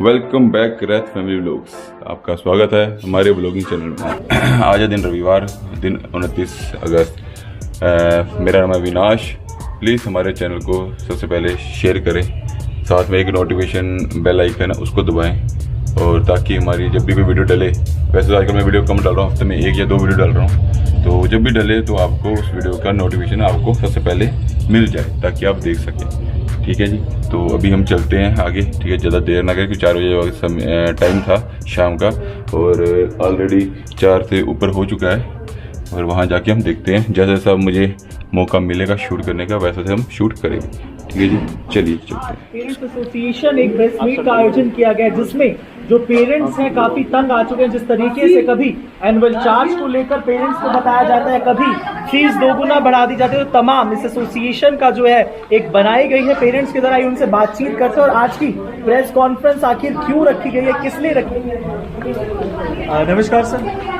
Welcome back Rath family vlogs. आपका स्वागत है हमारे ब्लॉगिंग चैनल में। आज है दिन रविवार, दिन 29 अगस्त। मेरा नाम है विनाश। प्लीज़ हमारे चैनल को सबसे पहले शेयर करें, साथ में एक नोटिफिकेशन बेल आइकन है उसको दबाएं, और ताकि हमारी जब भी कोई वीडियो डले, वैसे तो आजकल मैं वीडियो कम डाल रहा हूँ, हफ्ते में 1 या 2 वीडियो डाल रहा हूँ, तो जब भी डले तो आपको उस वीडियो का नोटिफिकेशन आपको सबसे पहले मिल जाए ताकि आप देख सकें। ठीक है जी, तो अभी हम चलते हैं आगे। ठीक है, ज़्यादा देर ना करें क्योंकि 4 बजे टाइम था शाम का, और ऑलरेडी 4 से ऊपर हो चुका है। और वहाँ जाके हम देखते हैं, जैसा जैसा मुझे मौका मिलेगा शूट करने का वैसे से हम शूट करेंगे। ठीक है जी, चलिए चलते हैं। पेरेंट्स एसोसिएशन एक प्रेस मीट का आयोजन किया गया जिसमें जो पेरेंट्स हैं काफी तंग आ चुके हैं। जिस तरीके से कभी एनुअल चार्ज को लेकर पेरेंट्स को बताया जाता है, कभी फीस 2 गुना बढ़ा दी जाती है, तो तमाम इस एसोसिएशन का जो है एक बनाई गई है पेरेंट्स के द्वारा, उनसे बातचीत करते हैं। और आज की प्रेस कॉन्फ्रेंस आखिर क्यों रखी गई है, किसने रखी है? नमस्कार सर।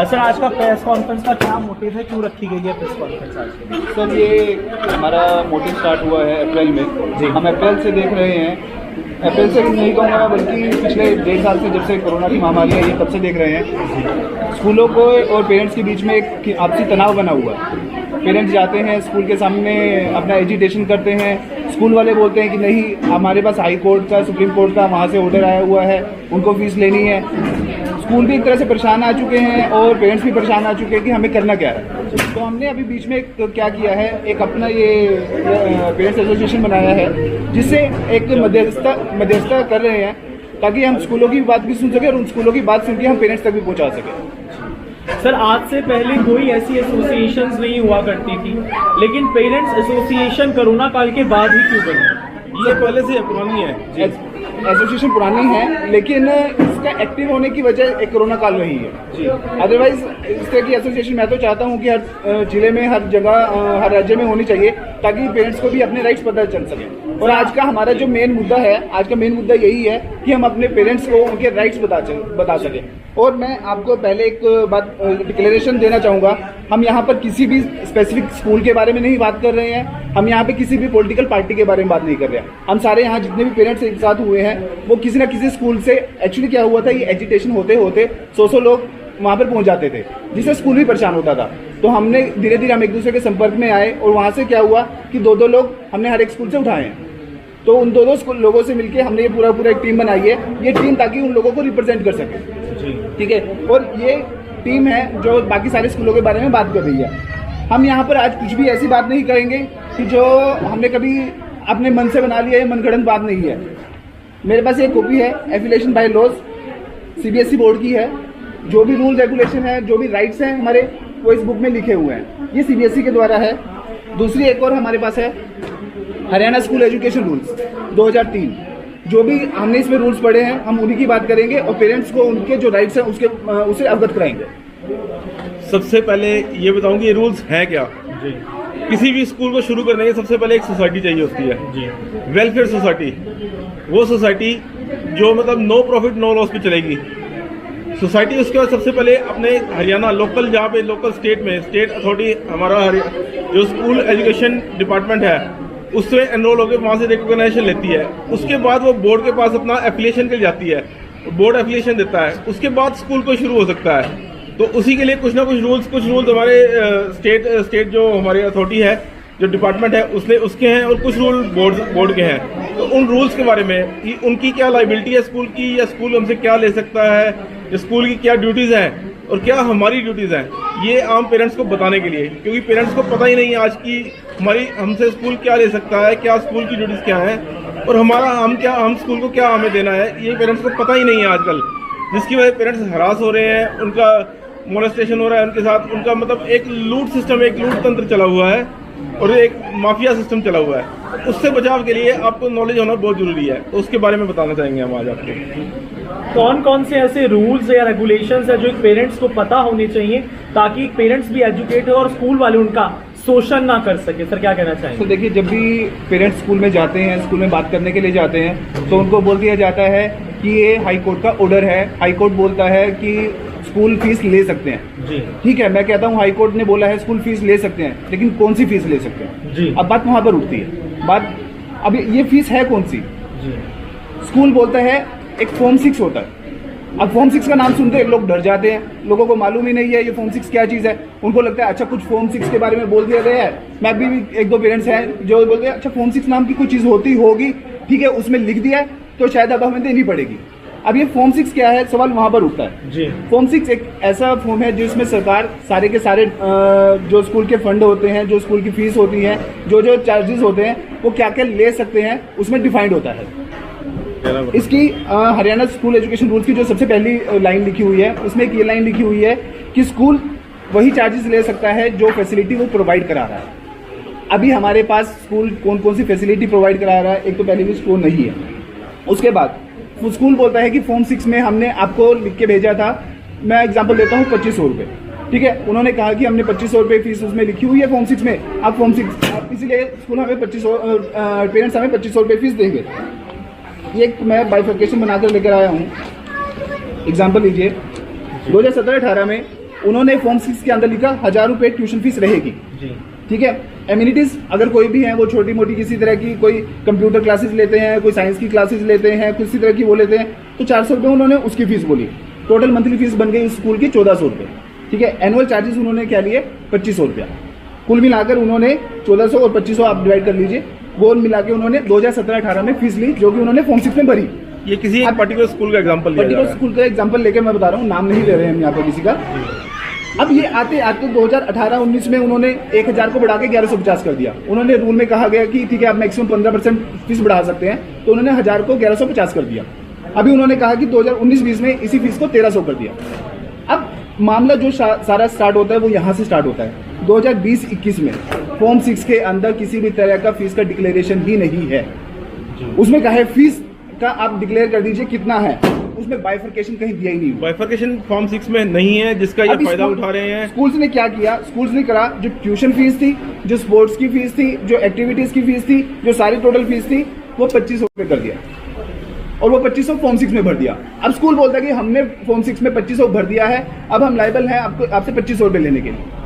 सर, आज का प्रेस कॉन्फ्रेंस का क्या मोटिव है, क्यों रखी गई है प्रेस कॉन्फ्रेंस आज? सर, ये हमारा मोटिव स्टार्ट हुआ है अप्रैल में जी। हम अप्रैल से देख रहे हैं, अप्रैल से नहीं कहूँगा मैं, बल्कि पिछले 1.5 साल से, जब से कोरोना की महामारी आई है तब से देख रहे हैं स्कूलों को और पेरेंट्स के बीच में एक आपसी तनाव बना हुआ है। पेरेंट्स जाते हैं स्कूल के सामने अपना एजिटेशन करते हैं, स्कूल वाले बोलते हैं कि नहीं, हमारे पास हाई कोर्ट का, सुप्रीम कोर्ट का वहाँ से ऑर्डर आया हुआ है, उनको फीस लेनी है। स्कूल भी एक तरह से परेशान आ चुके हैं और पेरेंट्स भी परेशान आ चुके हैं कि हमें करना क्या है। तो हमने अभी बीच में क्या किया है, एक अपना ये पेरेंट्स एसोसिएशन बनाया है, जिससे एक मध्यस्थता कर रहे हैं ताकि हम स्कूलों की बात भी सुन सकें और उन स्कूलों की बात सुन के हम पेरेंट्स तक भी पहुंचा सकें। सर, आज से पहले कोई ऐसी एसोसिएशंस नहीं हुआ करती थी, लेकिन पेरेंट्स एसोसिएशन कोरोना काल के बाद ही क्यों बनी? ये पहले से पुरानी है, एसोसिएशन पुरानी है, लेकिन इसका एक्टिव होने की वजह एक कोरोना काल रही है जी। अदरवाइज इस तरह की एसोसिएशन मैं तो चाहता हूँ कि हर जिले में, हर जगह, हर राज्य में होनी चाहिए ताकि पेरेंट्स को भी अपने राइट्स पता चल सके। और आज का हमारा जो मेन मुद्दा है, आज का मेन मुद्दा यही है कि हम अपने पेरेंट्स को उनके राइट्स बता सकें। और मैं आपको पहले एक बात डिक्लेरेशन देना चाहूँगा, हम यहाँ पर किसी भी स्पेसिफिक स्कूल के बारे में नहीं बात कर रहे हैं, हम यहाँ पे किसी भी पॉलिटिकल पार्टी के बारे में बात नहीं कर रहे हैं। हम सारे यहाँ जितने भी पेरेंट्स एक साथ हुए हैं वो किसी ना किसी स्कूल से, एक्चुअली क्या हुआ था, ये एजिटेशन होते होते 100 लोग वहाँ पर पहुँच जाते थे, जिससे स्कूल भी परेशान होता था। तो हमने धीरे धीरे हम एक दूसरे के संपर्क में आए और वहाँ से क्या हुआ कि 2-2 लोग हमने हर एक स्कूल से उठाए हैं। तो उन 2-2 लोगों से मिलकर हमने ये पूरा एक टीम बनाई है, ये टीम ताकि उन लोगों को रिप्रेजेंट कर सके। ठीक है, और ये टीम है जो बाकी सारे स्कूलों के बारे में बात कर रही है। हम यहाँ पर आज कुछ भी ऐसी बात नहीं करेंगे कि जो हमने कभी अपने मन से बना लिया है, मनगढ़ंत बात नहीं है। मेरे पास एक कॉपी है, affiliation bylaws, CBSE board की है। जो भी रूल रेगुलेशन है, जो भी राइट्स हैं हमारे, वो इस बुक में लिखे हुए हैं। ये सीबीएसई के द्वारा है। दूसरी एक और हमारे पास है, हरियाणा स्कूल एजुकेशन रूल्स 2003। जो भी हमने इसमें रूल्स पढ़े हैं हम उन्हीं की बात करेंगे और पेरेंट्स को उनके जो राइट्स हैं उसे अवगत कराएंगे। सबसे पहले ये बताऊं कि ये रूल्स हैं क्या जी। किसी भी स्कूल को शुरू करने के सबसे पहले एक सोसाइटी चाहिए होती है जी, वेलफेयर सोसाइटी। वो सोसाइटी जो मतलब नो प्रॉफिट नो लॉस पे चलेगी सोसाइटी। उसके बाद सबसे पहले अपने हरियाणा लोकल, जहाँ पे लोकल स्टेट में स्टेट अथॉरिटी हमारा जो स्कूल एजुकेशन डिपार्टमेंट है उससे एनरोल होकर वहाँ से रिकॉग्नाइजेशन लेती है। उसके बाद वो बोर्ड के पास अपना एफिलिएशन के लिए जाती है, बोर्ड एफिलिएशन देता है। उसके बाद स्कूल को शुरू हो सकता है। तो उसी के लिए कुछ ना कुछ रूल्स हमारे स्टेट जो हमारी अथॉरिटी है, जो डिपार्टमेंट है, उसके हैं, और कुछ रूल बोर्ड के हैं। तो उन रूल्स के बारे में कि उनकी क्या लाइबिलिटी है स्कूल की, या स्कूल हमसे क्या ले सकता है, या स्कूल की क्या ड्यूटीज़ हैं और क्या हमारी ड्यूटीज़ हैं, ये आम पेरेंट्स को बताने के लिए। क्योंकि पेरेंट्स को पता ही नहीं है आज की हमसे स्कूल क्या ले सकता है, क्या स्कूल की ड्यूटीज़ क्या है, और हम स्कूल को क्या हमें देना है, ये पेरेंट्स को पता ही नहीं है आजकल। जिसकी वजह से पेरेंट्स हरास हो रहे हैं, उनका मोलेस्टेशन हो रहा है उनके साथ, उनका मतलब एक लूट सिस्टम, एक लूट तंत्र चला हुआ है और एक माफिया सिस्टम चला हुआ है। उससे बचाव के लिए आपको नॉलेज होना बहुत जरूरी है, तो उसके बारे में बताना चाहेंगे हम आज आपको। कौन कौन से ऐसे रूल्स या रेगुलेशंस है जो पेरेंट्स को पता होने चाहिए ताकि पेरेंट्स भी एजुकेट हो और स्कूल वाले उनका शोषण ना कर सके? सर, क्या कहना चाहेंगे? तो देखिए, जब भी पेरेंट्स स्कूल में जाते हैं, स्कूल में बात करने के लिए जाते हैं, तो उनको बोल दिया जाता है कि ये हाई कोर्ट का ऑर्डर है। हाई कोर्ट बोलता है कि स्कूल फीस ले सकते हैं जी। ठीक है, मैं कहता हूँ हाई कोर्ट ने बोला है स्कूल फीस ले सकते हैं, लेकिन कौन सी फीस ले सकते हैं जी। अब बात वहाँ पर उठती है। बात अब ये फीस है कौन सी? स्कूल बोलता है एक फॉर्म 6 होता है। अब फॉर्म 6 का नाम सुनते लोग डर जाते हैं, लोगों को मालूम ही नहीं है ये फॉर्म 6 क्या चीज़ है। उनको लगता है अच्छा कुछ फॉर्म 6 के बारे में बोल दिया गया है। मैं भी एक दो पेरेंट्स हैं जो बोलते हैं अच्छा फॉर्म 6 नाम की कोई चीज़ होती होगी, ठीक है उसमें लिख दिया है तो शायद अब हमें देनी पड़ेगी। अब ये फॉर्म 6 क्या है, सवाल वहाँ पर उठता है जी। फॉर्म 6 एक ऐसा फॉर्म है जिसमें सरकार सारे के सारे जो स्कूल के फंड होते हैं, जो स्कूल की फीस होती है, जो जो चार्जेस होते हैं, वो क्या क्या ले सकते हैं उसमें डिफाइंड होता है। इसकी हरियाणा स्कूल एजुकेशन रूल्स की जो सबसे पहली लाइन लिखी हुई है उसमें एक ये लाइन लिखी हुई है कि स्कूल वही चार्जेस ले सकता है जो फैसिलिटी वो प्रोवाइड करा रहा है। अभी हमारे पास स्कूल कौन कौन सी फैसिलिटी प्रोवाइड करा रहा है, एक तो पहले भी स्कूल नहीं है। उसके बाद स्कूल बोलता है कि फॉर्म 6 में हमने आपको लिख के भेजा था, मैं एग्जांपल देता हूँ 2500 रुपये, ठीक है। उन्होंने कहा कि हमने 2500 रुपये फीस उसमें लिखी हुई है फॉर्म 6 में। अब फॉर्म 6 इसीलिए स्कूल हमें 2500 पेरेंट्स हमें 2500 रुपये फीस देंगे। ये मैं बाइफर्केशन बनाकर लेकर आया हूँ, एग्जाम्पल लीजिए। 2017-18 में उन्होंने फॉर्म 6 के अंदर लिखा 1000 रुपये ट्यूशन फीस रहेगी, ठीक है। एम्यूनिटीज़ अगर कोई भी है वो छोटी मोटी किसी तरह की कोई कंप्यूटर क्लासेस लेते हैं, कोई साइंस की क्लासेस लेते हैं, किसी तरह की वो लेते हैं, तो 400 रुपये उन्होंने उसकी फीस बोली। टोटल मंथली फीस बन गई स्कूल की 1400 रुपये, ठीक है। एनुअल चार्जेस उन्होंने क्या लिए 2500 रुपया। कुल मिलाकर उन्होंने 1400 और 2500 आप डिवाइड कर लीजिए, वो मिला के उन्होंने 2017-18 में फीस ली जो कि उन्होंने फॉर्म 6 में भरी। ये किसी एक पर्टिकुलर स्कूल का एग्जांपल लिया पर्टिकुलर स्कूल का एग्जांपल लेकर मैं बता रहा हूँ, नाम नहीं ले रहे हैं हम यहाँ पर किसी का। अब ये आते आते 2018-19 में उन्होंने 1000 को बढ़ा के 1150 कर दिया। उन्होंने रूल में कहा गया कि ठीक है आप मैक्सिमम 15% फीस बढ़ा सकते हैं, तो उन्होंने 1000 को 1150 कर दिया। अभी उन्होंने कहा कि 2019-20 में इसी फीस को 1300 कर दिया। अब मामला जो सारा स्टार्ट होता है वो यहाँ से स्टार्ट होता है। 2020-21 में फॉर्म 6 के अंदर किसी भी तरह का फीस का डिक्लेरेशन ही नहीं है। उसमें कहा है फीस का आप डिक्लेयर कर दीजिए कितना है, उसमें बाइफर्केशन कहीं दिया ही नहीं। बाइफर्केशन फॉर्म 6 में नहीं है, जिसका ये फायदा उठा रहे हैं। स्कूल्स ने क्या किया, स्कूल्स ने करा जो ट्यूशन फीस थी, जो स्पोर्ट्स की फीस थी, जो एक्टिविटीज की फीस थी, जो सारी टोटल फीस थी, वो 2500 रुपये कर दिया और वो 2500 फॉर्म 6 में भर दिया। अब स्कूल बोलता है कि हमने फॉर्म 6 में 2500 भर दिया है, अब हम लायबल हैं आपसे 2500 रुपये लेने के लिए।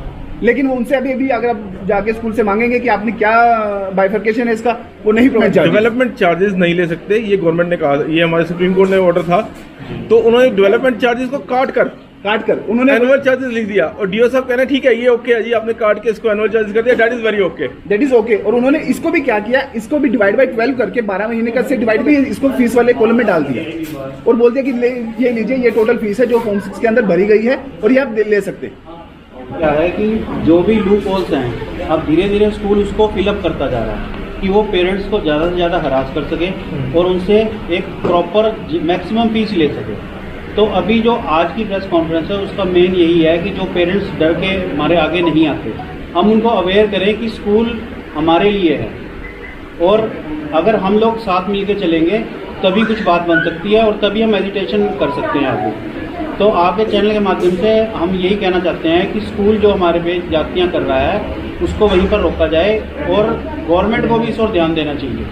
लेकिन वो उनसे अभी अगर आप जाके स्कूल से मांगेंगे कि आपने क्या बाइफर्केशन है इसका, वो नहीं प्रोवाइड। डेवलपमेंट चार्जेस नहीं ले सकते, ये गवर्नमेंट ने कहा, ये हमारे सुप्रीम कोर्ट ने ऑर्डर था, तो उन्होंने डेवलपमेंट चार्जेस को काट कर उन्होंने एनुअल चार्जेस लिख दिया। और डीओ साहब कह रहे हैं ठीक है ये ओके है जी, आपने काट के इसको एनुअल चार्जेस कर दिया, that is very okay, that is okay. और उन्होंने इसको भी क्या किया, इसको भी डिवाइड बाई 12 करके 12 महीने का से डिवाइड भी इसको फीस वाले कॉलम में डाल दिया और बोल दिया कि ये लीजिए ये टोटल फीस है जो फॉर्म 6 के अंदर भरी गई है और ये आप ले सकते। क्या है कि जो भी लूप होल्स हैं अब धीरे धीरे स्कूल उसको फिलअप करता जा रहा है कि वो पेरेंट्स को ज़्यादा से ज़्यादा हरास कर सके और उनसे एक प्रॉपर मैक्सिमम फीस ले सके। तो अभी जो आज की प्रेस कॉन्फ्रेंस है उसका मेन यही है कि जो पेरेंट्स डर के हमारे आगे नहीं आते, हम उनको अवेयर करें कि स्कूल हमारे लिए है और अगर हम लोग साथ मिल के चलेंगे तभी कुछ बात बन सकती है और तभी हम एजुटेशन कर सकते हैं आगे। तो आपके चैनल के माध्यम से हम यही कहना चाहते हैं कि स्कूल जो हमारे पे जातियाँ कर रहा है उसको वहीं पर रोका जाए और गवर्नमेंट को भी इस ओर ध्यान देना चाहिए,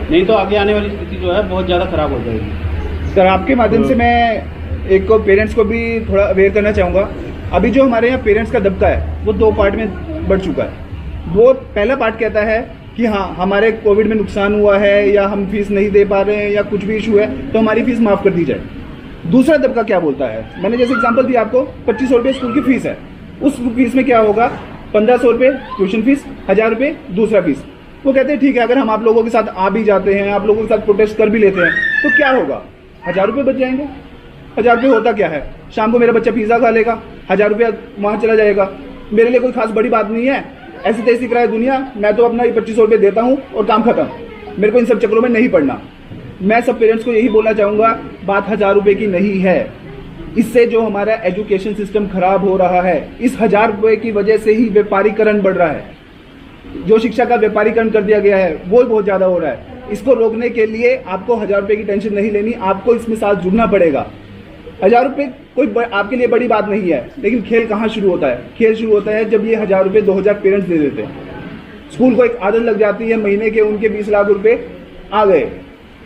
नहीं तो आगे आने वाली स्थिति जो है बहुत ज़्यादा ख़राब हो जाएगी। सर आपके माध्यम से मैं एक को पेरेंट्स को भी थोड़ा अवेयर करना चाहूँगा। अभी जो हमारे यहाँ पेरेंट्स का दबका है वो 2 पार्ट में बढ़ चुका है। वो पहला पार्ट कहता है कि हाँ हमारे कोविड में नुकसान हुआ है या हम फीस नहीं दे पा रहे हैं या कुछ भी इशू है तो हमारी फीस माफ़ कर दी जाए। दूसरा दबका क्या बोलता है, मैंने जैसे एग्जांपल दिया आपको 2500 रुपये स्कूल की फीस है, उस फीस में क्या होगा 1500 रुपये ट्यूशन फीस, 1000 रुपये दूसरा फीस। वो कहते हैं ठीक है अगर हम आप लोगों के साथ आ भी जाते हैं, आप लोगों के साथ प्रोटेस्ट कर भी लेते हैं तो क्या होगा, 1000 रुपये बच जाएंगे। 1000 रुपये होता क्या है, शाम को मेरा बच्चा पिज़्ज़ा खा लेगा, 1000 रुपया वहाँ चला जाएगा, मेरे लिए कोई खास बड़ी बात नहीं है। ऐसी तैसी कराए दुनिया, मैं तो अपना 2500 रुपये देता हूँ और काम खत्म, मेरे को इन सब चक्करों में नहीं पड़ना। मैं सब पेरेंट्स को यही बोलना चाहूँगा, बात 1000 रुपये की नहीं है। इससे जो हमारा एजुकेशन सिस्टम खराब हो रहा है, इस 1000 रुपये की वजह से ही व्यापारीकरण बढ़ रहा है। जो शिक्षा का व्यापारीकरण कर दिया गया है वो बहुत ज़्यादा हो रहा है। इसको रोकने के लिए आपको 1000 रुपये की टेंशन नहीं लेनी, आपको इसमें साथ जुड़ना पड़ेगा। 1000 रुपये कोई आपके लिए बड़ी बात नहीं है, लेकिन खेल कहाँ शुरू होता है, खेल शुरू होता है जब ये 1000 रुपये 2000 पेरेंट्स दे देते हैं। स्कूल को एक आदत लग जाती है, महीने के उनके 20 लाख रुपये आ गए,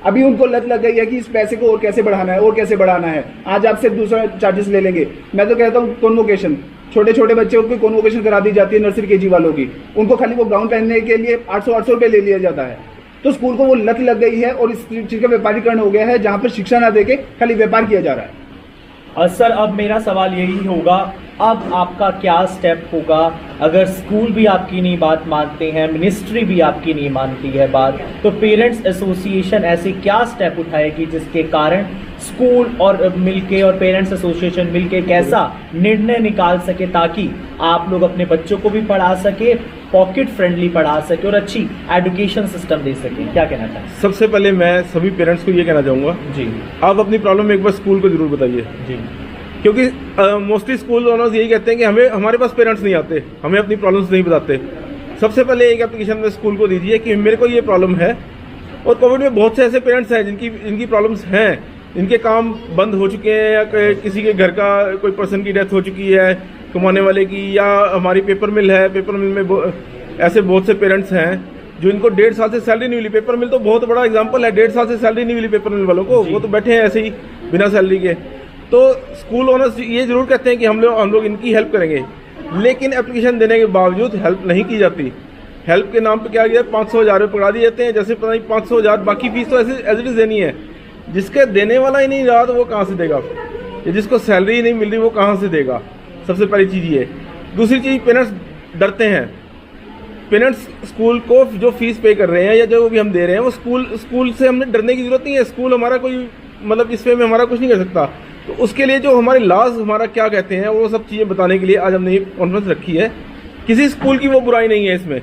अभी उनको लत लग गई है कि इस पैसे को और कैसे बढ़ाना है और कैसे बढ़ाना है, आज आपसे दूसरा चार्जेस ले लेंगे। मैं तो कहता हूँ कॉन्वोकेशन, छोटे छोटे बच्चों को कॉन्वोकेशन करा दी जाती है नर्सरी केजी वालों की, उनको खाली वो गाउन पहनने के लिए 800 रुपये ले लिया जाता है। तो स्कूल को वो लत लग गई है और इस चीज़ का व्यापारीकरण हो गया है, जहाँ पर शिक्षा ना देके खाली व्यापार किया जा रहा है। सर अब मेरा सवाल यही होगा, अब आपका क्या स्टेप होगा अगर स्कूल भी आपकी नहीं बात मानते हैं, मिनिस्ट्री भी आपकी नहीं मानती है बात, तो पेरेंट्स एसोसिएशन ऐसे क्या स्टेप उठाएगी जिसके कारण स्कूल और मिलके और पेरेंट्स एसोसिएशन मिलके एक ऐसा निर्णय निकाल सके ताकि आप लोग अपने बच्चों को भी पढ़ा सके, पॉकेट फ्रेंडली पढ़ा सके और अच्छी एजुकेशन सिस्टम दे सके? क्या कहना चाहें? सबसे पहले मैं सभी पेरेंट्स को ये कहना चाहूँगा, जी आप अपनी प्रॉब्लम एक बार स्कूल को जरूर बताइए, जी, क्योंकि मोस्टली स्कूल ओनर्स यही कहते हैं कि हमारे पास पेरेंट्स नहीं आते, हमें अपनी प्रॉब्लम्स नहीं बताते। सबसे पहले एक एप्लीकेशन में स्कूल को दीजिए कि मेरे को ये प्रॉब्लम है। और कोविड में बहुत से ऐसे पेरेंट्स हैं जिनकी प्रॉब्लम्स हैं, इनके काम बंद हो चुके हैं या किसी के घर का कोई पर्सन की डेथ हो चुकी है कमाने वाले की, या हमारी पेपर मिल है, पेपर मिल में ऐसे बहुत से पेरेंट्स हैं जो इनको 1.5 साल से सैलरी नहीं मिली। पेपर मिल तो बहुत बड़ा एग्जाम्पल है, 1.5 साल से सैलरी नहीं मिली पेपर मिल वालों को, वो तो बैठे हैं ऐसे ही बिना सैलरी के। तो स्कूल ओनर्स ये जरूर कहते हैं कि हम लोग इनकी हेल्प करेंगे, लेकिन एप्लीकेशन देने के बावजूद हेल्प नहीं की जाती। हेल्प के नाम पे क्या किया, 500,000 रुपये पकड़ा दिए जाते हैं, जैसे पता नहीं 500,000, बाकी फीस तो ऐसे एज इट इज देनी है। जिसके देने वाला ही नहीं रहा तो वो कहाँ से देगा, या जिसको सैलरी ही नहीं मिल रही वो कहाँ से देगा? सबसे पहली चीज़ ये। दूसरी चीज़, पेरेंट्स डरते हैं। पेरेंट्स स्कूल को जो फीस पे कर रहे हैं या जो भी हम दे रहे हैं वो स्कूल से हमने डरने की जरूरत नहीं है। स्कूल हमारा कोई मतलब इस वे में हमारा कुछ नहीं कर सकता। तो उसके लिए जो हमारे लॉज हमारा क्या कहते हैं वो सब चीज़ें बताने के लिए आज हमने ये कॉन्फ्रेंस रखी है। किसी स्कूल की वो बुराई नहीं है इसमें,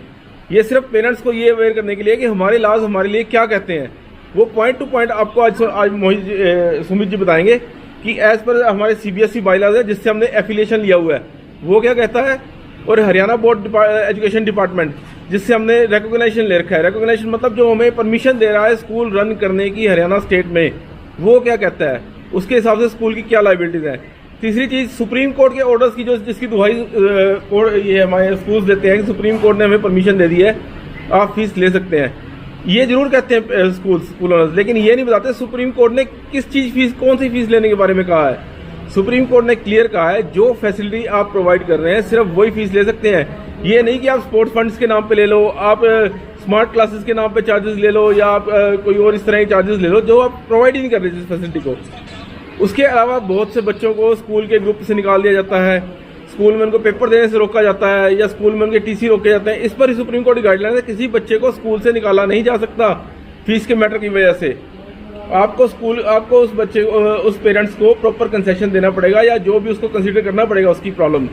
ये सिर्फ पेरेंट्स को ये अवेयर करने के लिए कि हमारे लॉज हमारे लिए क्या कहते हैं। वो पॉइंट टू पॉइंट आपको आज मोहित सुमित जी बताएंगे कि एज पर हमारे CBSE बाइलॉज है जिससे हमने एफिलिएशन लिया हुआ है वो क्या कहता है, और हरियाणा बोर्ड एजुकेशन डिपार्टमेंट जिससे हमने रिकॉग्निशन ले रखा है। रिकॉग्निशन मतलब जो हमें परमिशन दे रहा है स्कूल रन करने की हरियाणा स्टेट में, वो क्या कहता है, उसके हिसाब से स्कूल की क्या लाइबिलिटीज है। तीसरी चीज़, सुप्रीम कोर्ट के ऑर्डर्स की जिसकी दुहाई ये हमारे स्कूल्स देते हैं कि सुप्रीम कोर्ट ने हमें परमिशन दे दी है, आप फीस ले सकते हैं। ये जरूर कहते हैं स्कूल ओनर्स, लेकिन ये नहीं बताते सुप्रीम कोर्ट ने किस चीज़ फीस, कौन सी फीस लेने के बारे में कहा है। सुप्रीम कोर्ट ने क्लियर कहा है जो फैसिलिटी आप प्रोवाइड कर रहे हैं सिर्फ वही फीस ले सकते हैं। ये नहीं कि आप स्पोर्ट्स फंड्स के नाम पे ले लो, आप स्मार्ट क्लासेस के नाम पे चार्जेस ले लो, या आप कोई और इस तरह के चार्जेस ले लो जो आप प्रोवाइड ही नहीं कर रहे जिस फैसिलिटी को। उसके अलावा बहुत से बच्चों को स्कूल के ग्रुप से निकाल दिया जाता है, स्कूल में उनको पेपर देने से रोका जाता है, या स्कूल में उनके TC रोके जाते हैं। इस पर ही सुप्रीम कोर्ट की गाइडलाइन है, किसी बच्चे को स्कूल से निकाला नहीं जा सकता फीस के मैटर की वजह से। आपको उस बच्चे उस पेरेंट्स को प्रॉपर कंसेशन देना पड़ेगा, या जो भी उसको कंसीडर करना पड़ेगा उसकी प्रॉब्लम,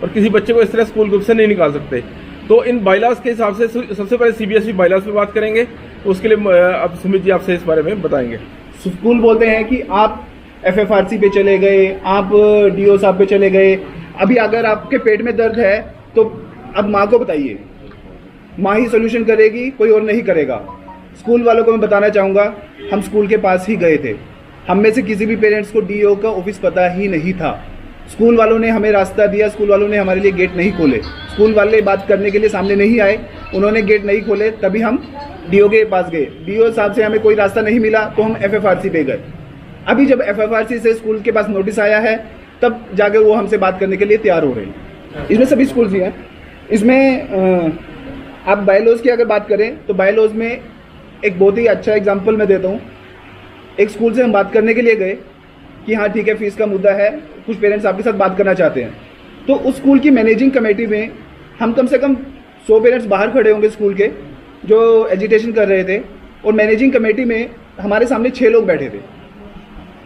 और किसी बच्चे को इस तरह स्कूल ग्रुप से नहीं निकाल सकते। तो इन बाइलॉज के हिसाब से सबसे पहले CBSE बाइलॉज पे बात करेंगे, तो उसके लिए अब सुमित जी आपसे इस बारे में बताएंगे। स्कूल बोलते हैं कि आप FFRC पे चले गए, आप DO साहब पे चले गए, अभी अगर आपके पेट में दर्द है तो अब माँ को बताइए, माँ ही सोल्यूशन करेगी, कोई और नहीं करेगा। स्कूल वालों को मैं बताना चाहूँगा, हम स्कूल के पास ही गए थे, हम में से किसी भी पेरेंट्स को DO का ऑफिस पता ही नहीं था। स्कूल वालों ने हमें रास्ता दिया, स्कूल वालों ने हमारे लिए गेट नहीं खोले, स्कूल वाले बात करने के लिए सामने नहीं आए, उन्होंने गेट नहीं खोले, तभी हम DO के पास गए। DO साहब से हमें कोई रास्ता नहीं मिला तो हम FFRC पे गए। अभी जब FFRC से स्कूल के पास नोटिस आया है तब जाकर वो हमसे बात करने के लिए तैयार हो रहे हैं। इसमें सभी स्कूल्स ही हैं। इसमें आप बायलॉज की अगर बात करें तो बायलॉज में एक बहुत ही अच्छा एग्जांपल मैं देता हूँ। एक स्कूल से हम बात करने के लिए गए कि हाँ ठीक है, फीस का मुद्दा है, कुछ पेरेंट्स आपके साथ बात करना चाहते हैं। तो उस स्कूल की मैनेजिंग कमेटी में हम कम से कम 100 पेरेंट्स बाहर खड़े होंगे स्कूल के जो एजिटेशन कर रहे थे, और मैनेजिंग कमेटी में हमारे सामने 6 लोग बैठे थे।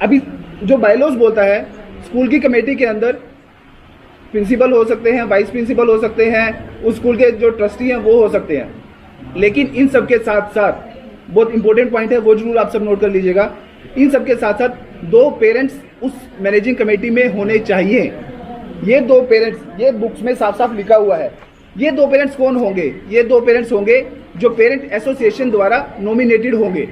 अभी जो बायलॉज बोलता है, स्कूल की कमेटी के अंदर प्रिंसिपल हो सकते हैं, वाइस प्रिंसिपल हो सकते हैं, उस स्कूल के जो ट्रस्टी हैं वो हो सकते हैं, लेकिन इन सब के साथ साथ बहुत इंपॉर्टेंट पॉइंट है, वो जरूर आप सब नोट कर लीजिएगा, इन सब के साथ साथ 2 पेरेंट्स उस मैनेजिंग कमेटी में होने चाहिए। ये 2 पेरेंट्स, ये बुक्स में साफ साफ लिखा हुआ है। ये 2 पेरेंट्स कौन होंगे? ये 2 पेरेंट्स होंगे जो पेरेंट एसोसिएशन द्वारा नॉमिनेटेड होंगे।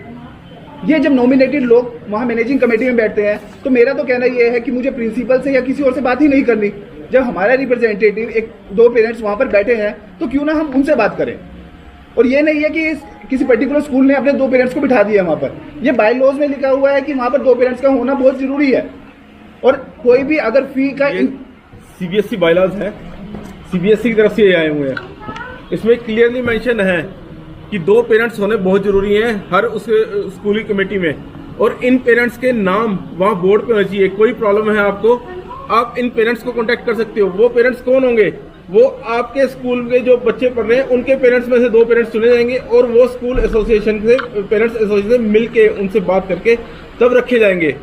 ये जब नॉमिनेटेड लोग वहाँ मैनेजिंग कमेटी में बैठते हैं तो मेरा तो कहना ये है कि मुझे प्रिंसिपल से या किसी और से बात ही नहीं करनी। जब हमारा रिप्रेजेंटेटिव 1-2 पेरेंट्स वहाँ पर बैठे हैं तो क्यों ना हम उनसे बात करें। और ये नहीं है कि किसी पर्टिकुलर स्कूल ने अपने 2 पेरेंट्स को बिठा दिया वहाँ पर। ये बायलॉज में लिखा हुआ है कि वहाँ पर 2 पेरेंट्स का होना बहुत जरूरी है। और कोई भी अगर फी का CBSE बाइलॉज है, CBSE की तरफ से ये आए हुए हैं, इसमें क्लियरली मेंशन है कि 2 पेरेंट्स होने बहुत जरूरी हैं हर उस स्कूल की कमेटी में, और इन पेरेंट्स के नाम वहाँ बोर्ड पे होना चाहिए। कोई प्रॉब्लम है आपको, आप इन पेरेंट्स को कांटेक्ट कर सकते हो। वो पेरेंट्स कौन होंगे? वो आपके स्कूल के जो बच्चे पढ़ रहे हैं उनके पेरेंट्स में से 2 पेरेंट्स चुने जाएंगे, और वो स्कूल एसोसिएशन से पेरेंट्स एसोसिएशन मिल के उनसे बात करके तब रखे जाएंगे।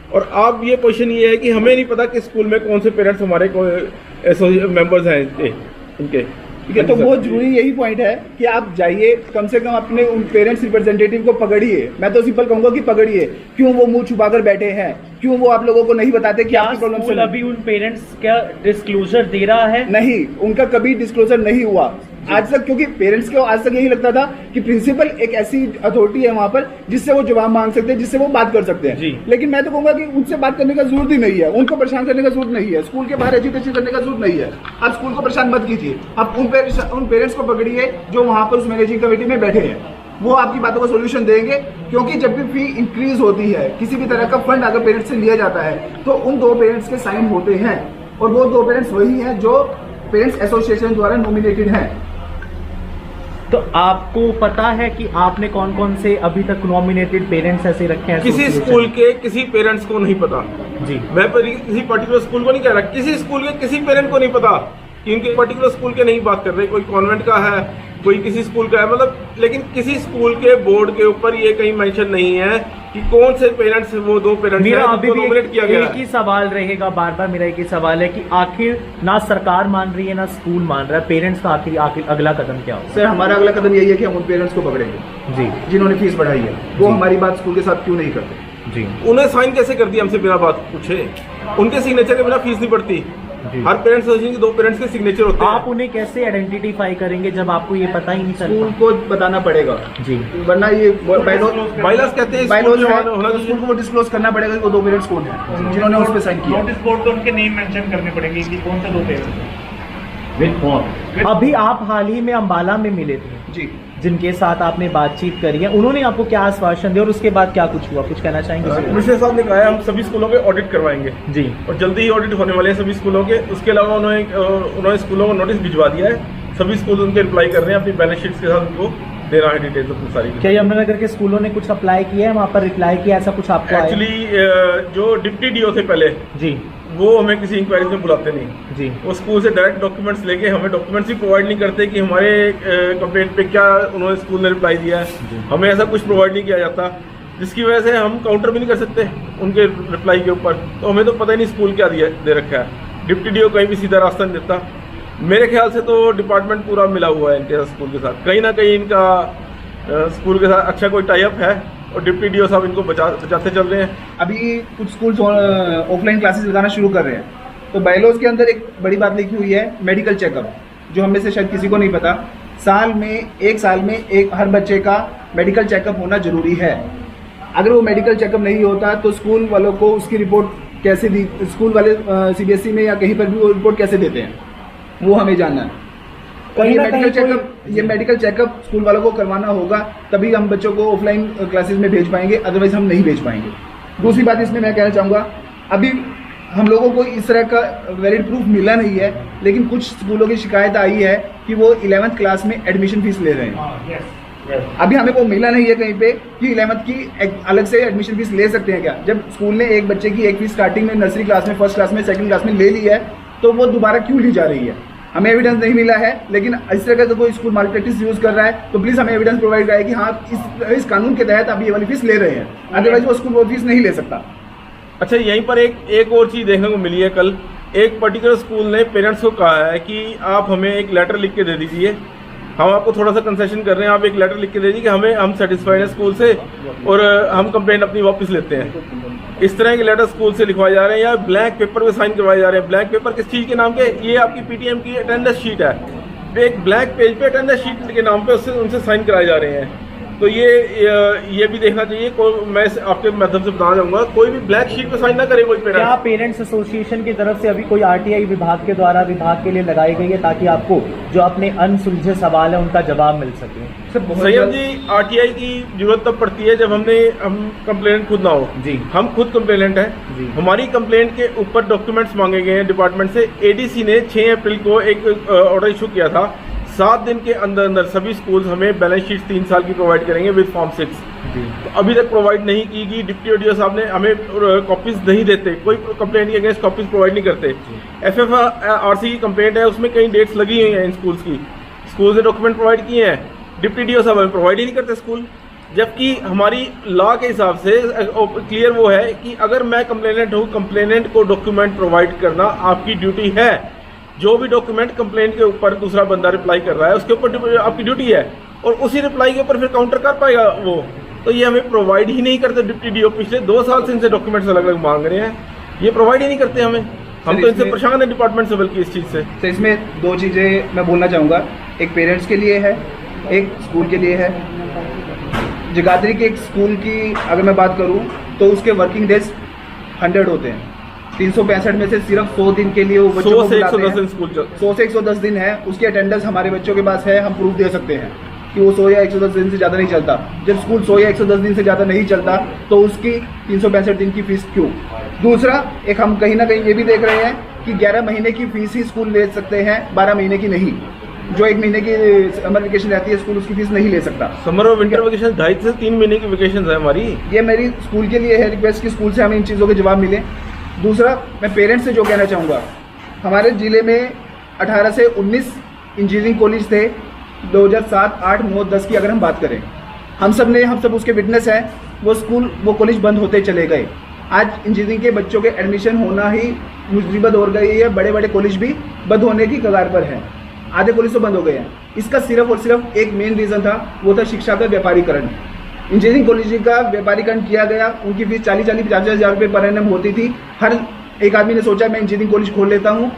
और आप ये पोजीशन ये है कि हमें नहीं पता कि स्कूल में कौन से पेरेंट्स हमारे मेंबर्स हैं इनके। ठीक है, तो बहुत जरूरी यही पॉइंट है कि आप जाइए, कम से कम अपने उन पेरेंट्स रिप्रेजेंटेटिव को पकड़िए। मैं तो सिंपल कहूंगा कि पकड़िए। क्यों वो मुंह छुपाकर बैठे हैं? क्यों वो आप लोगों को नहीं बताते कि आपकी प्रॉब्लम स्कूल अभी उन पेरेंट्स का डिस्क्लोजर दे रहा है? नहीं, उनका कभी डिस्क्लोजर नहीं हुआ आज तक, क्योंकि पेरेंट्स को आज तक यही लगता था कि प्रिंसिपल एक ऐसी अथॉरिटी है वहां पर जिससे वो जवाब मांग सकते हैं, जिससे वो बात कर सकते हैं। लेकिन मैं तो कहूंगा कि उनसे बात करने का जरूरत ही नहीं है, उनको परेशान करने का जरूरत नहीं है, स्कूल के बाहर एजुकेशन करने का जरूरत नहीं है। आप स्कूल को परेशान मत कीजिए, आप उन पेरेंट्स को पकड़िए जो वहां पर उस मैनेजिंग कमेटी में बैठे हैं। वो आपकी बातों का सोल्यूशन देंगे, क्योंकि जब भी फी इंक्रीज होती है, किसी भी तरह का फंड अगर पेरेंट्स से लिया जाता है, तो उन 2 पेरेंट्स के साइन होते हैं, और वो 2 पेरेंट्स वही हैं जो पेरेंट्स एसोसिएशन द्वारा नॉमिनेटेड हैं। तो आपको पता है कि आपने कौन कौन से अभी तक नॉमिनेटेड पेरेंट्स ऐसे रखे हैं? किसी स्कूल के किसी पेरेंट्स को नहीं पता जी। मैं किसी पर्टिकुलर स्कूल को नहीं कह रहा, किसी स्कूल के किसी पेरेंट को नहीं पता कि उनके पर्टिकुलर स्कूल के नहीं बात कर रहे। कोई कॉन्वेंट का है, कोई किसी स्कूल का है, मतलब, लेकिन किसी स्कूल के बोर्ड के ऊपर ये कहीं मेंशन नहीं है कि कौन से पेरेंट्स वो 2 पेरेंट्स मेरा अभी भी नॉमिनेट किया गया एक ही सवाल रहेगा, बार बार मेरा एक ही सवाल है कि आखिर ना सरकार मान रही है ना स्कूल मान रहा है, पेरेंट्स का आखिर अगला कदम क्या होगा? सर, हमारा अगला कदम यही है कि हम उन पेरेंट्स को पकड़ेंगे जी, जिन्होंने फीस बढ़ाई है। वो हमारी बात स्कूल के साथ क्यों नहीं करते? जी, उन्हें साइन कैसे कर दिया हमसे बिना बात पूछे? उनके सिग्नेचर के बिना फीस नहीं पड़ती। हर पेरेंट्स एसोसिएशन के 2 पेरेंट्स के सिग्नेचर होते हैं। आप उन्हें कैसे आइडेंटिफाई करेंगे जब आपको ये पता ही नहीं चलता? स्कूल को बताना पड़ेगा जी, वरना ये बाइलॉज कहते हैं बाइलॉज है, होना तो स्कूल को डिस्क्लोज करना पड़ेगा कि वो 2 पेरेंट्स कौन हैं जिन्होंने उस पर साइन किया। नोटिस बोर्ड पर उनके नेम मेंशन करने पड़ेंगे कि कौन से 2 पेरेंट्स विद फॉर्म। अभी आप हाल ही में अंबाला में मिले थे जी, जिनके साथ आपने बातचीत करी है, उन्होंने आपको क्या आश्वासन दिया और उसके बाद क्या कुछ हुआ? कुछ कहना चाहेंगे? मिनिस्टर साहब ने कहा है हम सभी स्कूलों के ऑडिट करवाएंगे जी, और जल्दी ही ऑडिट होने वाले हैं सभी स्कूलों के। उसके अलावा उन्होंने स्कूलों को नोटिस भिजवा दिया है। सभी स्कूल उनके रिप्लाई कर रहे हैं, अपनी बैलेंस शीट्स के साथ उनको दे रहा है डिटेल्स अपनी सारी। क्या यमुनानगर के स्कूलों ने कुछ अप्लाई किया है, वहाँ पर रिप्लाई किया, ऐसा कुछ आपको आया? एक्चुअली जो डिप्टी डीओ थे पहले, जी, वो हमें किसी इंक्वायरी में बुलाते नहीं जी, वो स्कूल से डायरेक्ट डॉक्यूमेंट्स लेके हमें डॉक्यूमेंट्स भी प्रोवाइड नहीं करते कि हमारे कंप्लेंट पे क्या उन्होंने स्कूल ने रिप्लाई दिया है। हमें ऐसा कुछ प्रोवाइड नहीं किया जाता, जिसकी वजह से हम काउंटर भी नहीं कर सकते उनके रिप्लाई के ऊपर। तो हमें तो पता ही नहीं स्कूल क्या दे रखा है। डिप्टी डीओ कहीं भी सीधा रास्ता नहीं देता। मेरे ख्याल से तो डिपार्टमेंट पूरा मिला हुआ है इनके स्कूल के साथ, कहीं ना कहीं इनका स्कूल के साथ अच्छा कोई टाई अप है, और डिप्टी डीओ साहब इनको बचाते चल रहे हैं। अभी कुछ स्कूल ऑफलाइन क्लासेस लगाना शुरू कर रहे हैं, तो बायलॉज के अंदर एक बड़ी बात लिखी हुई है, मेडिकल चेकअप, जो हम में से शायद किसी को नहीं पता। एक साल में एक हर बच्चे का मेडिकल चेकअप होना जरूरी है। अगर वो मेडिकल चेकअप नहीं होता तो स्कूल वालों को उसकी रिपोर्ट कैसे दी, स्कूल वाले सीबीएसई में या कहीं पर भी वो रिपोर्ट कैसे देते हैं, वो हमें जानना है। और ये मेडिकल चेकअप स्कूल वालों को करवाना होगा, तभी हम बच्चों को ऑफलाइन क्लासेस में भेज पाएंगे, अदरवाइज हम नहीं भेज पाएंगे। दूसरी बात इसमें मैं कहना चाहूँगा, अभी हम लोगों को इस तरह का वैलिड प्रूफ मिला नहीं है, लेकिन कुछ स्कूलों की शिकायत आई है कि वो 11th क्लास में एडमिशन फीस ले रहे हैं। अभी हमें को मिला नहीं है कहीं पे कि 11th की अलग से एडमिशन फीस ले सकते हैं क्या। जब स्कूल ने एक बच्चे की एक फीस स्टार्टिंग में नर्सरी क्लास में, फर्स्ट क्लास में, सेकंड क्लास में ले ली है, तो वो दोबारा क्यों ली जा रही है? हमें एविडेंस नहीं मिला है, लेकिन इस तरह का कोई स्कूल माल प्रैक्टिस यूज कर रहा है तो प्लीज हमें एविडेंस प्रोवाइड कराए कि हाँ इस कानून के तहत आप ये वाली फीस ले रहे हैं, अदरवाइज वो स्कूल वो फीस नहीं ले सकता। अच्छा, यहीं पर एक और चीज़ देखने को मिली है। कल एक पर्टिकुलर स्कूल ने पेरेंट्स को कहा है कि आप हमें एक लेटर लिख के दे दीजिए, हम आपको थोड़ा सा कंसेशन कर रहे हैं, आप एक लेटर लिख के दे दीजिए कि हम सेटिस्फाइड हैं स्कूल से और हम कंप्लेंट अपनी वापस लेते हैं। इस तरह के लेटर स्कूल से लिखवाए जा रहे हैं या ब्लैंक पेपर पे साइन करवाए जा रहे हैं। ब्लैंक पेपर किस चीज़ के नाम पे? ये आपकी पीटीएम की अटेंडेंस शीट है, एक ब्लैंक पेज पे अटेंडेंस शीट के नाम पे उनसे साइन कराए जा रहे हैं। तो ये भी देखना चाहिए। मैं आपके माध्यम से बताना चाहूँगा, कोई भी ब्लैक शीट पे साइन ना करे कोई पेरेंट्स। क्या पेरेंट्स एसोसिएशन की तरफ से अभी कोई आरटीआई विभाग के द्वारा विभाग के लिए लगाई गई है ताकि आपको जो अपने अनसुलझे सवाल है उनका जवाब मिल सके? सैयद जी, आरटीआई की जरूरत तब पड़ती है जब हम कंप्लेंट खुद ना हो जी। हम खुद कंप्लेनेंट है, हमारी कंप्लेंट के ऊपर डॉक्यूमेंट्स मांगे गए हैं डिपार्टमेंट से। एडीसी ने 6 अप्रैल को एक ऑर्डर इशू किया था, 7 दिन के अंदर अंदर सभी स्कूल हमें बैलेंस शीट 3 साल की प्रोवाइड करेंगे विद फॉर्म 6। तो अभी तक प्रोवाइड नहीं की गई। डिप्टी ओडीओ साहब ने हमें कॉपीज नहीं देते, कोई कंप्लेंट के अगेंस्ट कॉपीज प्रोवाइड नहीं करते। FFRC की कंप्लेंट है, उसमें कई डेट्स लगी हुई हैं इन स्कूल्स की। स्कूल ने डॉक्यूमेंट प्रोवाइड किए हैं, डिप्टी डीओ साहब हमें प्रोवाइड ही नहीं करते स्कूल। जबकि हमारी लॉ के हिसाब से क्लियर वो है कि अगर मैं कंप्लेनेंट हूँ, कंप्लेनेंट को डॉक्यूमेंट प्रोवाइड करना आपकी ड्यूटी है। जो भी डॉक्यूमेंट कंप्लेंट के ऊपर दूसरा बंदा रिप्लाई कर रहा है उसके ऊपर आपकी ड्यूटी है, और उसी रिप्लाई के ऊपर फिर काउंटर कर पाएगा वो। तो ये हमें प्रोवाइड ही नहीं करते डिप्टी डीओ। पिछले 2 साल से इनसे डॉक्यूमेंट्स अलग अलग मांग रहे हैं, ये प्रोवाइड ही नहीं करते हमें। हम तो इनसे परेशान है डिपार्टमेंट से, बल्कि इस चीज़ से। तो इसमें 2 चीज़ें मैं बोलना चाहूँगा, एक पेरेंट्स के लिए है, एक स्कूल के लिए है। जगाधरी के एक स्कूल की अगर मैं बात करूँ तो उसके वर्किंग डेज 100 होते हैं। 365 में से सिर्फ 100 दिन के लिए वो बच्चों को बुलाते हैं। 100 से 110 दिन है, उसकी अटेंडेंस हमारे बच्चों के पास है, हम प्रूफ दे सकते हैं कि वो 100 या 110 दिन से ज़्यादा नहीं चलता। जब स्कूल 100 या 110 दिन से ज़्यादा नहीं चलता तो उसकी 365 दिन की फीस क्यों? दूसरा, एक हम कहीं ना कहीं ये भी देख रहे हैं कि 11 महीने की फीस ही स्कूल ले सकते हैं, 12 महीने की नहीं। जो 1 महीने की समर वेकेशन रहती है स्कूल उसकी फीस नहीं ले सकता। समर और विंटर वेकेशन 2.5 से 3 महीने की वेकेशन है हमारी। ये मेरी स्कूल के लिए है रिक्वेस्ट कि स्कूल से हमें इन चीज़ों के जवाब मिले। दूसरा, मैं पेरेंट्स से जो कहना चाहूँगा, हमारे ज़िले में 18 से 19 इंजीनियरिंग कॉलेज थे। 2007, 8, 9, 10 की अगर हम बात करें, हम सब उसके विटनेस हैं। वो कॉलेज बंद होते चले गए। आज इंजीनियरिंग के बच्चों के एडमिशन होना ही मुसीबत हो गई है। बड़े बड़े कॉलेज भी बंद होने की कगार पर हैं, आधे कॉलेज तो बंद हो गए हैं। इसका सिर्फ और सिर्फ एक मेन रीज़न था, वो था शिक्षा का व्यापारीकरण। इंजीनियरिंग कॉलेज का व्यापारीकरण किया गया, उनकी फीस 40-50 हज़ार रुपये पर एनम होती थी। हर एक आदमी ने सोचा मैं इंजीनियरिंग कॉलेज खोल लेता हूँ,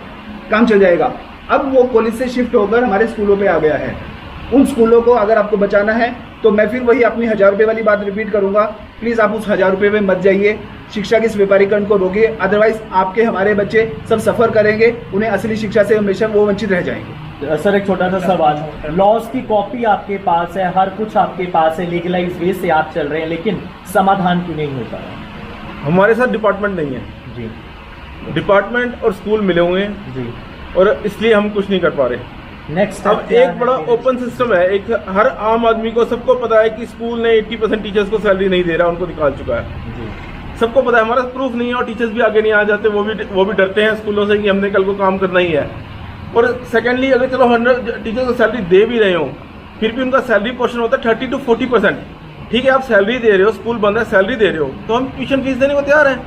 काम चल जाएगा। अब वो कॉलेज से शिफ्ट होकर हमारे स्कूलों पे आ गया है। उन स्कूलों को अगर आपको बचाना है तो मैं फिर वही अपनी 1000 रुपये वाली बात रिपीट करूँगा, प्लीज़ आप उस 1000 रुपये में मत जाइए। शिक्षा के इस व्यापारीकरण को रोकिए, अदरवाइज आपके हमारे बच्चे सब सफ़र करेंगे, उन्हें असली शिक्षा से हमेशा वो वंचित रह जाएंगे। सर एक छोटा सा सवाल, लॉज की कॉपी आपके पास है, हर कुछ आपके पास है, लीगलाइज वे से आप चल रहे हैं, लेकिन समाधान क्यों नहीं होता है? हमारे साथ डिपार्टमेंट नहीं है जी, डिपार्टमेंट और स्कूल मिले हुए हैं जी। और इसलिए हम कुछ नहीं कर पा रहे। नेक्स्ट अब एक बड़ा ओपन सिस्टम है, एक हर आम आदमी को सबको पता है कि स्कूल ने 80% टीचर्स को सैलरी नहीं दे रहा, उनको निकाल चुका है। सबको पता है, हमारा प्रूफ नहीं है और टीचर्स भी आगे नहीं आ जाते। वो भी डरते हैं स्कूलों से कि हमने कल को काम करना ही है। और सेकेंडली, अगर चलो 100 टीचर्स को सैलरी दे भी रहे हो, फिर भी उनका सैलरी पोर्शन होता है 30 to 40%। ठीक है, आप सैलरी दे रहे हो, स्कूल बंद है, सैलरी दे रहे हो, तो हम ट्यूशन फीस देने को तैयार हैं।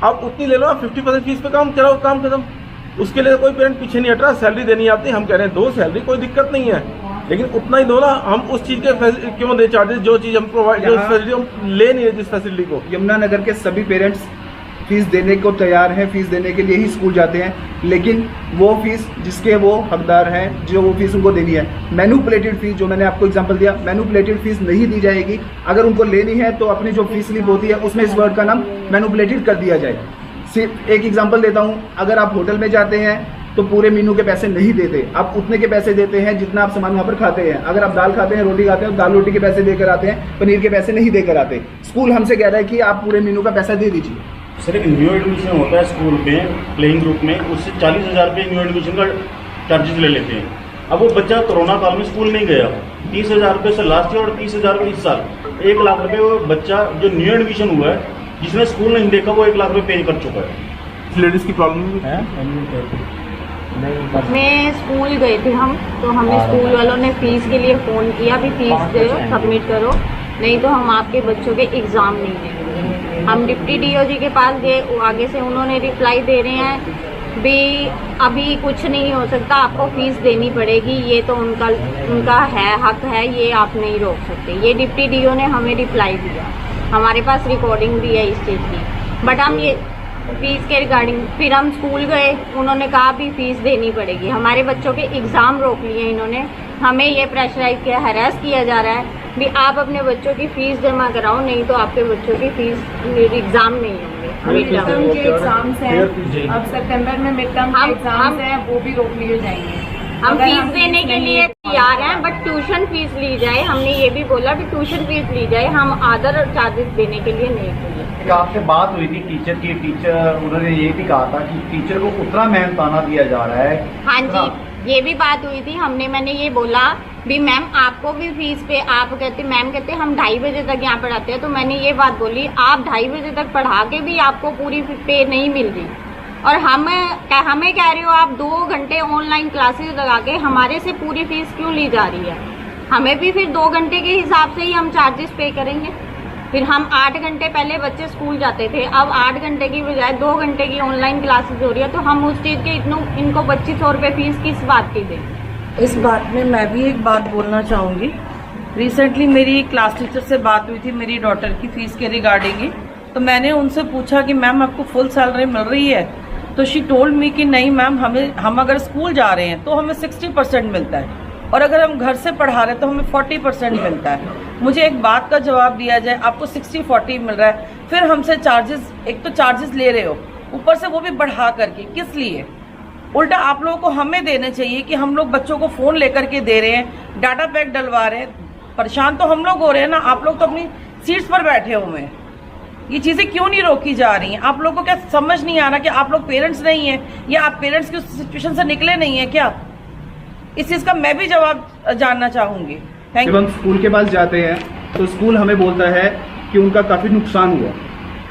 आप उतनी ले लो, आप 50% फीस पे काम चलाओ, काम खत्म। उसके लिए कोई पेरेंट पीछे नहीं हट रहा। सैलरी देनी आती, हम कह रहे हैं दो सैलरी, कोई दिक्कत नहीं है, लेकिन उतना ही दो ना। हम उस चीज़ के क्यों दे चार्जेस, जो चीज़ हम प्रोवाइड, जो फैसिलिटी हम ले नहीं है जिस फैसिलिटी को। यमुनानगर के सभी पेरेंट्स फीस देने को तैयार हैं, फीस देने के लिए ही स्कूल जाते हैं, लेकिन वो फीस जिसके वो हकदार हैं, जो वो फीस उनको देनी है। मैनुपुलेटेड फीस, जो मैंने आपको एग्जांपल दिया, मैनुपुलेटेड फीस नहीं दी जाएगी। अगर उनको लेनी है तो अपनी जो फीस स्लिप होती है उसमें इस वर्ड का नाम मैनुपुलेटेड कर दिया जाए। सिर्फ एक एग्जांपल देता हूँ, अगर आप होटल में जाते हैं तो पूरे मेनू के पैसे नहीं देते, आप उतने के पैसे देते हैं जितना आप सामान वहाँ पर खाते हैं। अगर आप दाल खाते हैं, रोटी खाते हैं, तो दाल रोटी के पैसे देकर आते हैं, पनीर के पैसे नहीं देकर आते। स्कूल हमसे कह रहा है कि आप पूरे मेनू का पैसा दे दीजिए। सर, एक न्यू एडमिशन होता है स्कूल में, प्लेइंग ग्रुप में, उससे 40,000 रुपये न्यू एडमिशन का चार्जेस ले लेते हैं। अब वो बच्चा कोरोना काल में स्कूल नहीं गया, 30,000 रुपये से लास्ट ईयर और 30,000 रुपये इस साल, 1 लाख रुपये वो बच्चा जो न्यू एडमिशन हुआ है, जिसने स्कूल नहीं देखा, वो 1 लाख रुपये पे कर चुका है। लेडीज़ की प्रॉब्लम है। मैं स्कूल गए थे हम, तो हमें स्कूल वालों ने फ़ीस के लिए फ़ोन किया, भी फ़ीस दो, सबमिट करो, नहीं तो हम आपके बच्चों के एग्ज़ाम नहीं देंगे। हम डिप्टी डीओजी के पास गए, आगे से उन्होंने रिप्लाई दे रहे हैं भी अभी कुछ नहीं हो सकता, आपको फ़ीस देनी पड़ेगी, ये तो उनका है, हक है, ये आप नहीं रोक सकते। ये डिप्टी डीओ ने हमें रिप्लाई दिया, हमारे पास रिकॉर्डिंग भी है इस चीज़ की। बट हम ये फीस के रिगार्डिंग, फिर हम स्कूल गए, उन्होंने कहा भी फीस देनी पड़ेगी। हमारे बच्चों के एग्ज़ाम रोक लिए इन्होंने, हमें ये प्रेशराइज किया, हरास किया जा रहा है भी आप अपने बच्चों की फ़ीस जमा कराओ, नहीं तो आपके बच्चों की फ़ीस एग्ज़ाम नहीं होंगे। मिड टर्म के एग्जाम्स हैं, अब सितंबर में मिड टर्म के एग्जाम्स हैं, वो भी रोक लिए जाएंगे। हम फीस देने के लिए तैयार हैं, बट ट्यूशन फीस ली जाए। हमने ये भी बोला कि ट्यूशन फीस ली जाए, हम अदर चार्जेस देने के लिए नहीं बोले। आपसे बात हुई थी टीचर की, टीचर उन्होंने ये भी कहा था कि टीचर को उतना मेहनताना दिया जा रहा है। हाँ जी, ये भी बात हुई थी। मैंने ये बोला भी मैम आपको भी फीस पे, आप कहते मैम कहते हम 2:30 बजे तक यहाँ पढ़ाते हैं, तो मैंने ये बात बोली आप 2:30 बजे तक पढ़ा के भी आपको पूरी पे नहीं मिल रही, और हमें कह रहे हो आप 2 घंटे ऑनलाइन क्लासेस लगा के हमारे से पूरी फीस क्यों ली जा रही है। हमें भी फिर 2 घंटे के हिसाब से ही हम चार्जेस पे करेंगे। फिर हम 8 घंटे पहले बच्चे स्कूल जाते थे, अब 8 घंटे की बजाय 2 घंटे की ऑनलाइन क्लासेस हो रही है, तो हम उस चीज़ के इनको 2500 रुपये फीस किस बात की दें। इस बात में मैं भी एक बात बोलना चाहूँगी। रिसेंटली मेरी क्लास टीचर से बात हुई थी मेरी डॉटर की फ़ीस के रिगार्डिंग ही, तो मैंने उनसे पूछा कि मैम आपको फुल सैलरी मिल रही है, तो शी टोल्ड मी कि नहीं मैम, हम अगर स्कूल जा रहे हैं तो हमें 60% मिलता है, और अगर हम घर से पढ़ा रहे हैं तो हमें 40% मिलता है। मुझे एक बात का जवाब दिया जाए, आपको 60-40 मिल रहा है, फिर हमसे चार्जेस, एक तो चार्जेस ले रहे हो, ऊपर से वो भी बढ़ा करके, किस लिए? उल्टा आप लोगों को हमें देने चाहिए कि हम लोग बच्चों को फ़ोन लेकर के दे रहे हैं, डाटा पैक डलवा रहे हैं, परेशान तो हम लोग हो रहे हैं ना, आप लोग तो अपनी सीट्स पर बैठे हुए हैं। ये चीज़ें क्यों नहीं रोकी जा रही हैं? आप लोगों को क्या समझ नहीं आ रहा कि आप लोग पेरेंट्स नहीं हैं, या आप पेरेंट्स की उस सिचुएशन से निकले नहीं हैं क्या? इस चीज़ का मैं भी जवाब जानना चाहूँगी। Thank you. जब हम स्कूल के पास जाते हैं तो स्कूल हमें बोलता है कि उनका काफ़ी नुकसान हुआ।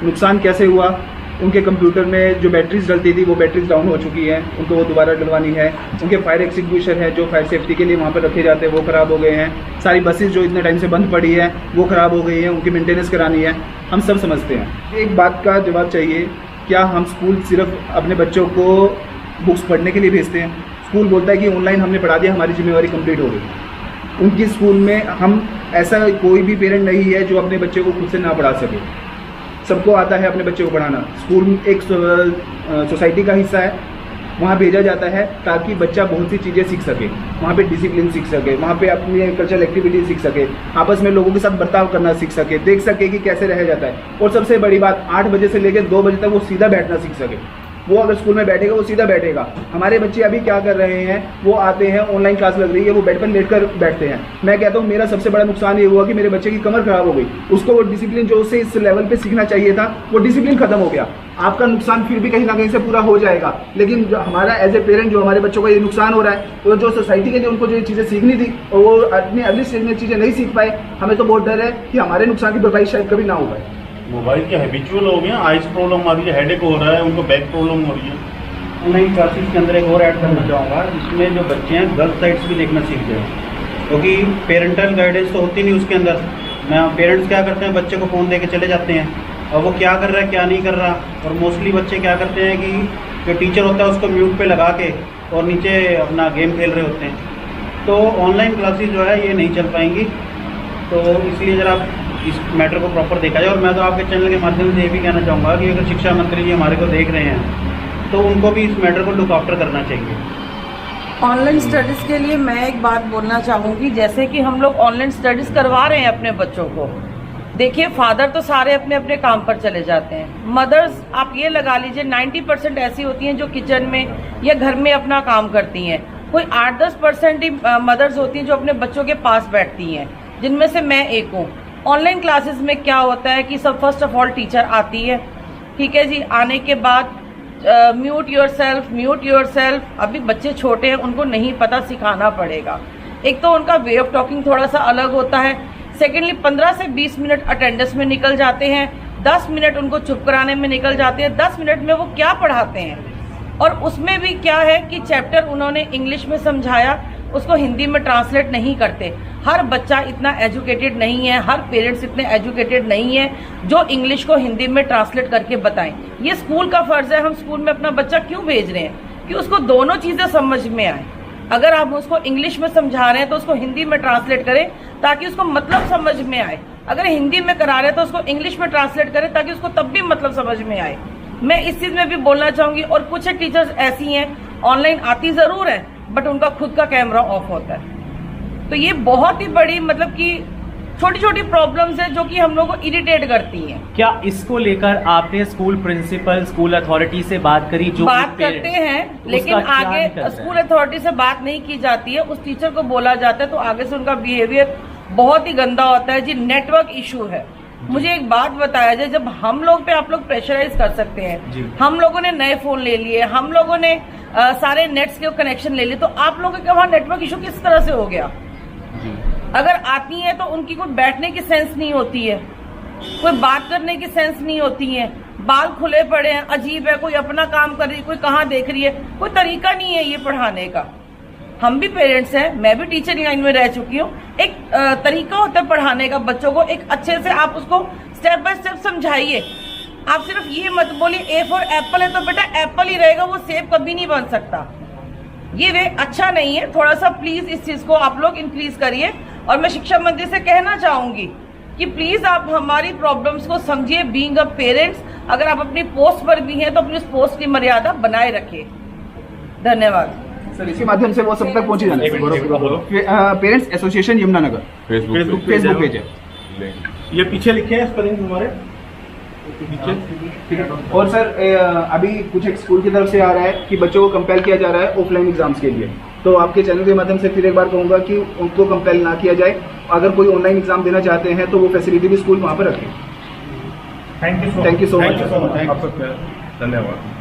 नुकसान कैसे हुआ? उनके कंप्यूटर में जो बैटरीज डलती थी वो बैटरीज डाउन हो चुकी हैं, उनको वो दोबारा डलवानी है। उनके फायर एक्सटिंग्विशर है जो फायर सेफ्टी के लिए वहाँ पर रखे जाते हैं वो ख़राब हो गए हैं। सारी बसेस जो इतने टाइम से बंद पड़ी है वो ख़राब हो गई हैं, उनकी मेंटेनेंस करानी है। हम सब समझते हैं। एक बात का जवाब चाहिए, क्या हम स्कूल सिर्फ अपने बच्चों को बुक्स पढ़ने के लिए भेजते हैं? स्कूल बोलता है कि ऑनलाइन हमने पढ़ा दिया, हमारी जिम्मेवारी कंप्लीट हो गई। उनकी स्कूल में हम ऐसा कोई भी पेरेंट नहीं है जो अपने बच्चे को खुद से ना पढ़ा सके। सबको आता है अपने बच्चे को पढ़ाना। स्कूल एक सोसाइटी का हिस्सा है, वहाँ भेजा जाता है ताकि बच्चा बहुत सी चीज़ें सीख सके, वहाँ पे डिसिप्लिन सीख सके, वहाँ पे अपनी कल्चरल एक्टिविटी सीख सके, आपस में लोगों के साथ बर्ताव करना सीख सके, देख सके कि कैसे रहा जाता है। और सबसे बड़ी बात, 8 बजे से लेकर 2 बजे तक वो सीधा बैठना सीख सके। वो अगर स्कूल में बैठेगा वो सीधा बैठेगा। हमारे बच्चे अभी क्या कर रहे हैं, वो आते हैं, ऑनलाइन क्लास लग रही है, वो बेड पर लेटकर बैठते हैं। मैं कहता हूँ मेरा सबसे बड़ा नुकसान ये हुआ कि मेरे बच्चे की कमर खराब हो गई। उसको वो डिसिप्लिन जो उसे इस लेवल पे सीखना चाहिए था, वो डिसिप्लिन खत्म हो गया। आपका नुकसान फिर भी कहीं ना कहीं से पूरा हो जाएगा, लेकिन जो हमारा एज ए पेरेंट जो हमारे बच्चों का ये नुकसान हो रहा है, तो जो सोसाइटी के लिए उनको जो ये चीज़ें सीखनी थी और वो अपनी अगली स्टेज में चीज़ें नहीं सीख पाए, हमें तो बहुत डर है कि हमारे नुकसान की भरपाई शायद कभी ना हो पाए। मोबाइल के हैबिचुअल हो गए, आइज प्रॉब्लम आ रही है, हेडेक हो रहा है, उनको बैक प्रॉब्लम हो रही है। ऑनलाइन क्लासेस के अंदर एक और ऐड करना चाहूँगा, जिसमें जो बच्चे हैं गलत साइट्स भी देखना सीख गए, क्योंकि पेरेंटल गाइडेंस तो होती नहीं उसके अंदर। पेरेंट्स क्या करते हैं, बच्चे को फ़ोन दे के चले जाते हैं, और वो क्या कर रहा है क्या नहीं कर रहा। और मोस्टली बच्चे क्या करते हैं कि जो टीचर होता है उसको म्यूट पे लगा के और नीचे अपना गेम खेल रहे होते हैं। तो ऑनलाइन क्लासेस जो है ये नहीं चल पाएंगी, तो इसलिए ज़रा इस मैटर को प्रॉपर देखा जाए। और मैं तो आपके चैनल के माध्यम से ये भी कहना चाहूँगा कि अगर शिक्षा मंत्री जी हमारे को देख रहे हैं तो उनको भी इस मैटर को लुक आफ्टर करना चाहिए। ऑनलाइन स्टडीज़ के लिए मैं एक बात बोलना चाहूँगी, जैसे कि हम लोग ऑनलाइन स्टडीज़ करवा रहे हैं अपने बच्चों को। देखिए, फादर तो सारे अपने अपने काम पर चले जाते हैं, मदर्स आप ये लगा लीजिए 90% ऐसी होती हैं जो किचन में या घर में अपना काम करती हैं। कोई 8-10% ही मदर्स होती हैं जो अपने बच्चों के पास बैठती हैं, जिनमें से मैं एक हूँ। ऑनलाइन क्लासेस में क्या होता है कि सब फर्स्ट ऑफ ऑल टीचर आती है, ठीक है जी, आने के बाद म्यूट योर सेल्फ। अभी बच्चे छोटे हैं, उनको नहीं पता, सिखाना पड़ेगा। एक तो उनका वे ऑफ टॉकिंग थोड़ा सा अलग होता है। सेकेंडली 15 से 20 मिनट अटेंडेंस में निकल जाते हैं, 10 मिनट उनको चुप कराने में निकल जाते हैं। 10 मिनट में वो क्या पढ़ाते हैं, और उसमें भी क्या है कि चैप्टर उन्होंने इंग्लिश में समझाया, उसको हिंदी में ट्रांसलेट नहीं करते। हर बच्चा इतना एजुकेटेड नहीं है, हर पेरेंट्स इतने एजुकेटेड नहीं है जो इंग्लिश को हिंदी में ट्रांसलेट करके बताएं। ये स्कूल का फर्ज है। हम स्कूल में अपना बच्चा क्यों भेज रहे हैं कि उसको दोनों चीज़ें समझ में आए। अगर आप उसको इंग्लिश में समझा रहे हैं तो उसको हिंदी में ट्रांसलेट करें ताकि उसको मतलब समझ में आए। अगर हिंदी में करा रहे हैं तो उसको इंग्लिश में ट्रांसलेट करें ताकि उसको तब भी मतलब समझ में आए। मैं इस चीज़ में भी बोलना चाहूँगी। और कुछ टीचर्स ऐसी हैं, ऑनलाइन आती ज़रूर है बट उनका खुद का कैमरा ऑफ होता है। तो ये बहुत ही बड़ी मतलब कि छोटी छोटी प्रॉब्लम्स है जो कि हम लोग को इरिटेट करती हैं। क्या इसको लेकर आपने स्कूल प्रिंसिपल, स्कूल अथॉरिटी से बात करी? जो बात करते हैं, लेकिन आगे स्कूल अथॉरिटी से बात नहीं की जाती है। उस टीचर को बोला जाता है तो आगे से उनका बिहेवियर बहुत ही गंदा होता है जी। नेटवर्क इशू है। मुझे एक बात बताया जाए, जब हम लोग पे आप लोग प्रेशराइज कर सकते हैं, हम लोगों ने नए फोन ले लिए, हम लोगों ने सारे नेट्स के कनेक्शन ले लिए, तो आप लोगों के वहाँ नेटवर्क इशू किस तरह से हो गया? अगर आती है तो उनकी कोई बैठने की सेंस नहीं होती है, कोई बात करने की सेंस नहीं होती है, बाल खुले पड़े हैं, अजीब है, कोई अपना काम कर रही है, कोई कहाँ देख रही है, कोई तरीका नहीं है ये पढ़ाने का। हम भी पेरेंट्स हैं, मैं भी टीचर लाइन में रह चुकी हूँ। एक तरीका होता है पढ़ाने का बच्चों को, एक अच्छे से आप उसको स्टेप बाय स्टेप समझाइए। आप सिर्फ ये मत बोलिए ए फॉर एप्पल है तो बेटा एप्पल ही रहेगा, वो सेब कभी नहीं बन सकता। ये वे अच्छा नहीं है। थोड़ा सा प्लीज इस चीज को आप लोग इंक्रीज करिए। और मैं शिक्षा मंत्री से कहना चाहूंगी कि प्लीज आप हमारी प्रॉब्लम्स को समझिए। बीइंग अ पेरेंट्स, अगर आप अपनी पोस्ट पर भी हैं तो अपनी उस पोस्ट की मर्यादा बनाए रखिए। धन्यवाद सर। इसी माध्यम से वो सब तक पहुंची जाना। Parents association Yamunanagar Facebook page है, ये पीछे लिखे हैं स्पेलिंग हमारे। और सर अभी कुछ एक स्कूल की तरफ से आ रहा है कि बच्चों को कंपेल किया जा रहा है ऑफलाइन एग्जाम्स के लिए, तो आपके चैनल के माध्यम से फिर एक बार कहूंगा कि उनको कंपेल ना किया जाए। अगर कोई ऑनलाइन एग्जाम देना चाहते हैं तो वो फैसिलिटी भी स्कूल वहाँ पर रखें। Thank you so much. Thank you so much. धन्यवाद।